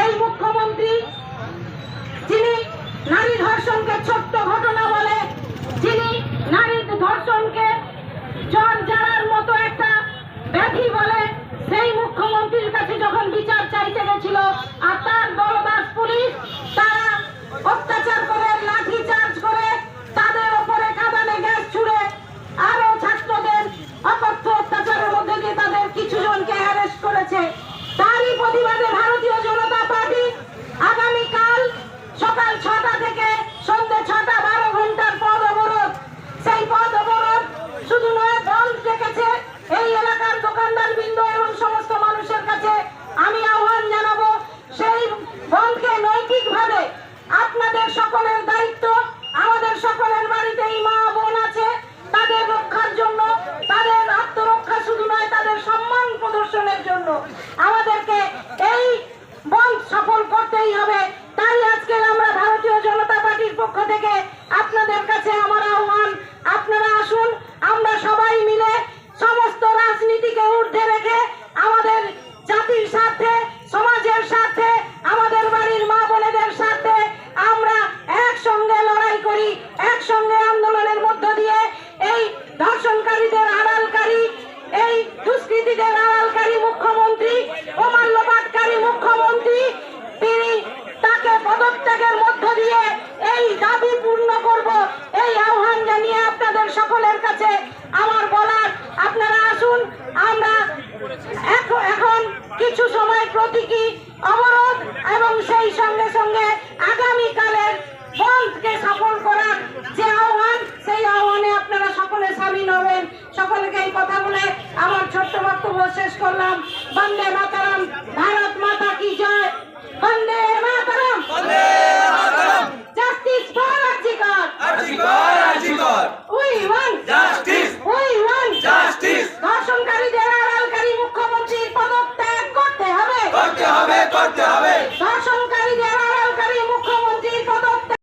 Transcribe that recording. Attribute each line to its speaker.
Speaker 1: এই মুখ্যমন্ত্রী যিনি নারী ধর্ষণকে ছোট্ট ঘটনা বলে, যিনি নারী ধর্ষণকে জ্বর জ্বালার মতো একটা ব্যাধি বলে, সেই মুখ্যমন্ত্রীর কাছে যখন বিচার চাইতে গেছিল আর তার দলদাস পুলিশ তারা অত্যাচার করে, লাঠি চার্জ করে, তাদের ওপরে কাঁদানে গ্যাস ছুড়ে আরো ছাত্রদের অকথ্য অত্যাচারের মধ্যে দিয়ে তাদের কিছু জনকে অ্যারেস্ট করেছে। তারই প্রতিবাদে ভারতীয় জনতা পার্টি আগামীকাল সকাল 6টা থেকে সন্ধ্যে 6টা 12 ঘন্টার পথ অবরোধ, সেই পথ অবরোধ শুধু নয় বন্ধ রেখেছে। এই এলাকার দোকানদার বৃন্দ এবং সমস্ত মানুষের কাছে আমি আহ্বান জানাবো, সেই বন্ধকে নৈতিকভাবে আপনাদের সকলের দায়িত্ব। আমাদের সকলের বাড়িতেই মা বোন আছে, তাদের রক্ষার জন্য, তাদের আত্মরক্ষা শুধু নয়, তাদের সম্মান প্রদর্শনের জন্য আমাদেরকে এই বন্ধ সফল করতেই হবে। তাই আজকে আমরা ভারতীয় জনতা পার্টির পক্ষ থেকে আপনাদের কাছে আমার আহ্বান, আপনারা আসুন, আমরা সবাই মিলে সমস্ত রাজনীতিকে ঊর্ধ্বে রেখে আমাদের জাতির স্বার্থে, সমাজের স্বার্থে, আমাদের বাড়ির মা বোনেদের স্বার্থে আমরা একসঙ্গে লড়াই করি, একসঙ্গে আন্দোলনের মধ্য দিয়ে এই ধর্ষণকারীদের আড়ালকারী, এই দুষ্কৃতীদের আড়ালকারী মুখ্যমন্ত্রী, অমাল্যপাটকারী মুখ্যমন্ত্রী, তিনি তাকে পদত্যাগের মধ্য দিয়ে এই দাবি পূর্ণ করব, এই আহ্বান জানিয়ে আপনাদের সকলের কাছে আমার বলার, আপনারা আসুন, আমরা এখন কিছু সময় প্রতীকী অবরোধ এবং সেই সঙ্গে সঙ্গে আগামীকালের বন্ধকে সফল করার যে আহ্বান, সেই আহ্বানে আপনারা সকলে সামিল হবেন। সকলকে এই কথা বলে আমার ছোট্ট বক্তব্য শেষ করলাম। বন্দে মাতরম, ভারত মাতা কি জয়, বন্দে মাতরম, justice for RG Kar, we want justice, we want justice. ধর্ষণকারীদের আড়ালকারী মুখ্যমন্ত্রীর পদত্যাগ করতে হবে, করতে হবে, করতে হবে। ধর্ষণকারীদের